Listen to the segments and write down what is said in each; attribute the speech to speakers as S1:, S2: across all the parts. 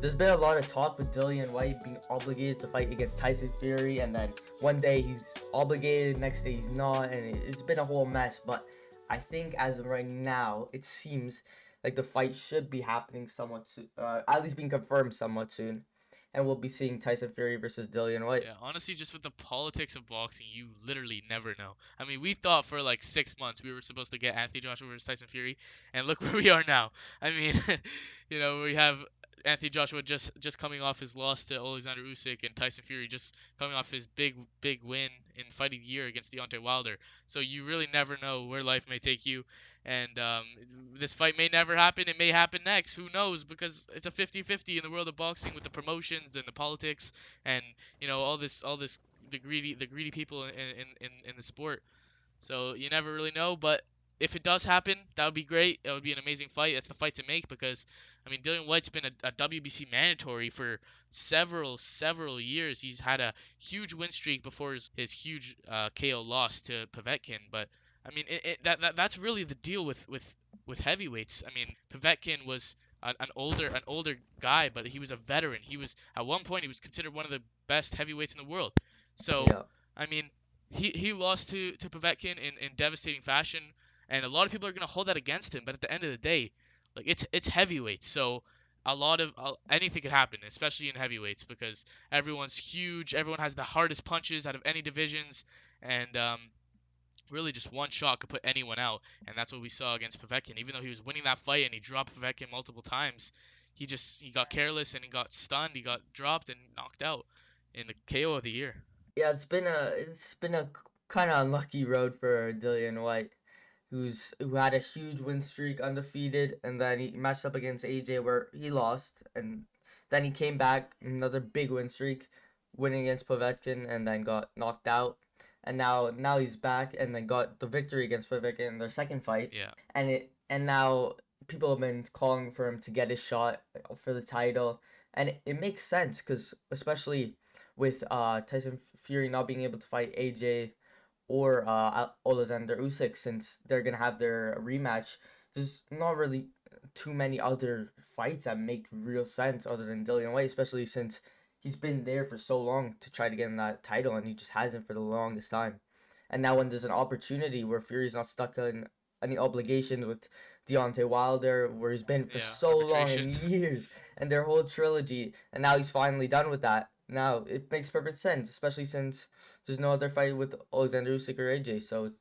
S1: There's been a lot of talk with Dillian Whyte being obligated to fight against Tyson Fury, and then one day he's obligated, next day he's not, and it's been a whole mess. But I think as of right now, it seems like the fight should be happening somewhat soon, at least being confirmed somewhat soon, and we'll be seeing Tyson Fury versus Dillian Whyte.
S2: Yeah, honestly, just with the politics of boxing, you literally never know. I mean, we thought for like 6 months we were supposed to get Anthony Joshua versus Tyson Fury, and look where we are now. I mean, we have Anthony Joshua just coming off his loss to Alexander Usyk, and Tyson Fury just coming off his big win in Fight of the Year against Deontay Wilder. So you really never know where life may take you, and this fight may never happen. It may happen next. Who knows? Because it's a 50-50 in the world of boxing with the promotions and the politics and all this the greedy people in the sport. So you never really know, but if it does happen, that would be great. It would be an amazing fight. That's the fight to make because I mean Dillian White's been a WBC mandatory for several years. He's had a huge win streak before his huge KO loss to Povetkin, but I mean that's really the deal with heavyweights. I mean Povetkin was an older guy, but he was a veteran. He was at one point he was considered one of the best heavyweights in the world. So
S1: Yeah.
S2: I mean he lost to Povetkin in devastating fashion, and a lot of people are gonna hold that against him. But at the end of the day, like it's heavyweight, so a lot of anything could happen, especially in heavyweights because everyone's huge. Everyone has the hardest punches out of any divisions, and really just one shot could put anyone out, and that's what we saw against Povetkin. Even though he was winning that fight and he dropped Povetkin multiple times, he got careless and he got stunned. He got dropped and knocked out in the KO of the year.
S1: Yeah, it's been a kind of unlucky road for Dillian Whyte, who had a huge win streak, undefeated, and then he matched up against AJ where he lost, and then he came back another big win streak, winning against Povetkin, and then got knocked out, and now he's back and then got the victory against Povetkin in their second fight,
S2: Yeah.
S1: and now people have been calling for him to get his shot for the title, and it makes sense because especially with Tyson Fury not being able to fight AJ or Alexander Usyk since they're gonna have their rematch. There's not really too many other fights that make real sense other than Dillian Whyte, especially since he's been there for so long to try to get in that title and he just hasn't for the longest time. And now when there's an opportunity where Fury's not stuck in any obligations with Deontay Wilder, where he's been for
S2: Yeah,
S1: so long
S2: arbitration.
S1: and years, and their whole trilogy, and now he's finally done with that. Now it makes perfect sense, especially since there's no other fight with Alexander Usyk or AJ, so it's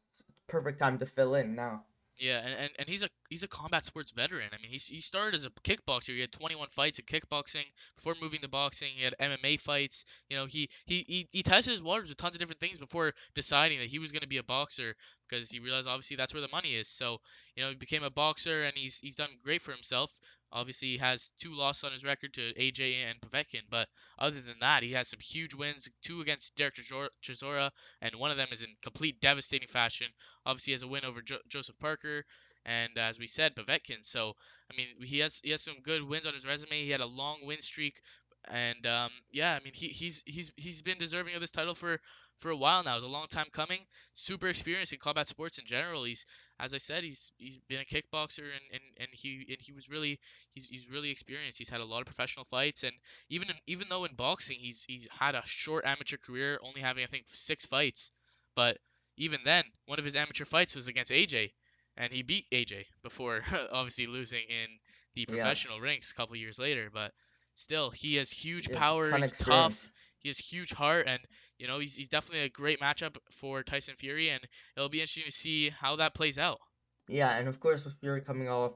S1: perfect time to fill in now.
S2: Yeah, and he's a combat sports veteran. I mean, he started as a kickboxer. He had 21 fights in kickboxing before moving to boxing. He had MMA fights. He tested his waters with tons of different things before deciding that he was going to be a boxer because he realized obviously that's where the money is. So, he became a boxer and he's done great for himself. Obviously, he has two losses on his record to AJ and Povetkin, but other than that, he has some huge wins, two against Derek Chisora, and one of them is in complete devastating fashion. Obviously, he has a win over Joseph Parker, and as we said, Povetkin. So I mean, he has some good wins on his resume. He had a long win streak, and yeah, I mean, he's been deserving of this title for a while now. It's a long time coming. Super experienced in combat sports in general. As I said, he's been a kickboxer, and he was really he's really experienced. He's had a lot of professional fights, and even though in boxing he's had a short amateur career, only having I think 6 fights, but even then, one of his amateur fights was against AJ, and he beat AJ before obviously losing in the
S1: Yeah,
S2: professional ranks a couple years later. But still, he has huge
S1: he has a
S2: power.
S1: ton of
S2: He's
S1: experience.
S2: tough. He has huge heart, and he's definitely a great matchup for Tyson Fury, and it'll be interesting to see how that plays out.
S1: Yeah, and of course with Fury coming off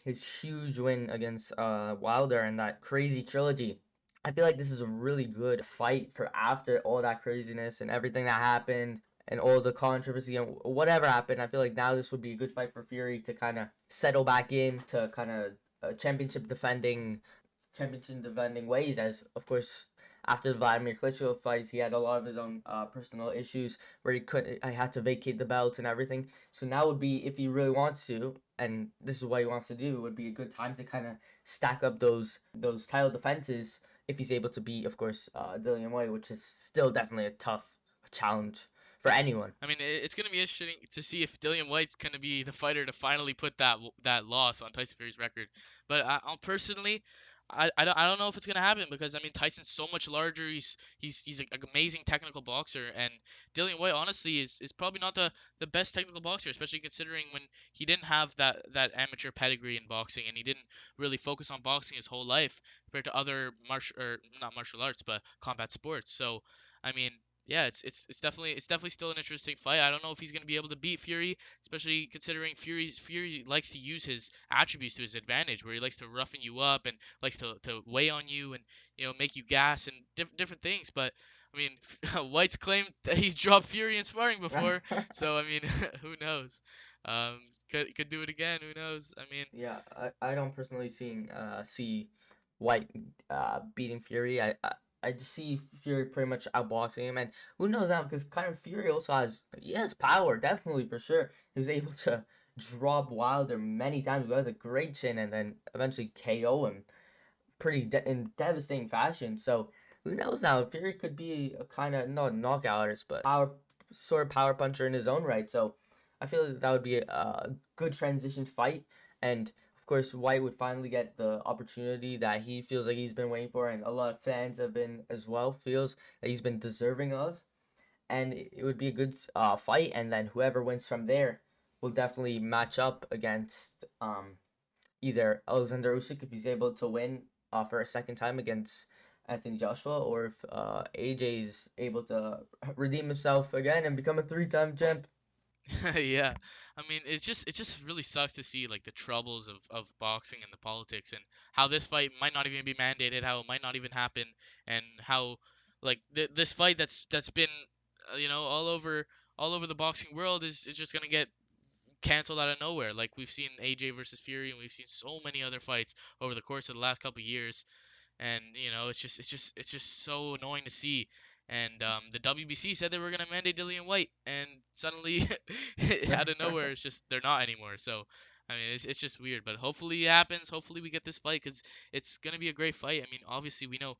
S1: his huge win against Wilder and that crazy trilogy. I feel like this is a really good fight for after all that craziness and everything that happened and all the controversy and whatever happened. I feel like now this would be a good fight for Fury to kind of settle back in to kind of championship defending ways. As of course after the Vladimir Klitschko fights, he had a lot of his own personal issues where I had to vacate the belt and everything. So now would be if he really wants to, and this is what he wants to do, would be a good time to kind of stack up those title defenses if he's able to beat, of course, Dillian Whyte, which is still definitely a tough challenge for anyone.
S2: I mean, it's going to be interesting to see if Dillian White's going to be the fighter to finally put that loss on Tyson Fury's record. But personally, I don't know if it's gonna happen because I mean Tyson's so much larger. He's an amazing technical boxer, and Dillian Whyte honestly is probably not the best technical boxer, especially considering when he didn't have that amateur pedigree in boxing and he didn't really focus on boxing his whole life compared to other martial or not martial arts but combat sports. So I mean. Yeah, it's definitely still an interesting fight. I don't know if he's gonna be able to beat Fury, especially considering Fury likes to use his attributes to his advantage, where he likes to roughen you up and likes to weigh on you and make you gas and different things. But I mean, White's claimed that he's dropped Fury in sparring before, so I mean, who knows? Um, could do it again. Who knows? I mean,
S1: Yeah, I don't personally see White beating Fury. I just see Fury pretty much outboxing him, and who knows now because kind of Fury also has power, definitely for sure. He was able to drop Wilder many times. He has a great chin, and then eventually KO him in devastating fashion. So who knows now? Fury could be a kind of not a knockout artist, but power puncher in his own right. So I feel like that would be a good transition fight, and of course White would finally get the opportunity that he feels like he's been waiting for, and a lot of fans have been as well feels that he's been deserving of, and it would be a good fight, and then whoever wins from there will definitely match up against either Alexander Usyk if he's able to win for a second time against Anthony Joshua, or if AJ is able to redeem himself again and become a three-time champ.
S2: yeah. I mean, it just really sucks to see like the troubles of boxing and the politics and how this fight might not even be mandated, how it might not even happen, and how like this fight that's been all over the boxing world is just gonna get canceled out of nowhere. Like we've seen AJ versus Fury, and we've seen so many other fights over the course of the last couple of years, and it's just so annoying to see. And the WBC said they were gonna mandate Dillian Whyte, and suddenly, out of nowhere, it's just they're not anymore. So, I mean, it's just weird. But hopefully it happens. Hopefully we get this fight because it's gonna be a great fight. I mean, obviously we know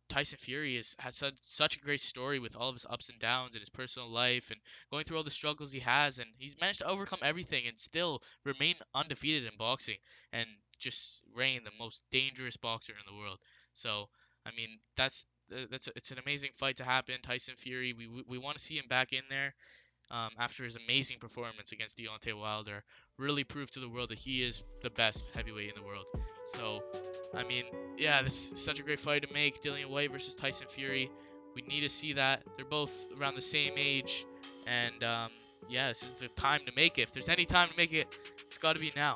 S2: Tyson Fury has such a great story with all of his ups and downs in his personal life and going through all the struggles he has, and he's managed to overcome everything and still remain undefeated in boxing and just reign the most dangerous boxer in the world. So, I mean, it's an amazing fight to happen. Tyson Fury, we want to see him back in there after his amazing performance against Deontay Wilder. Really proved to the world that he is the best heavyweight in the world. So, I mean, yeah, this is such a great fight to make. Dillian Whyte versus Tyson Fury. We need to see that. They're both around the same age, and yeah, this is the time to make it. If there's any time to make it, it's got to be now.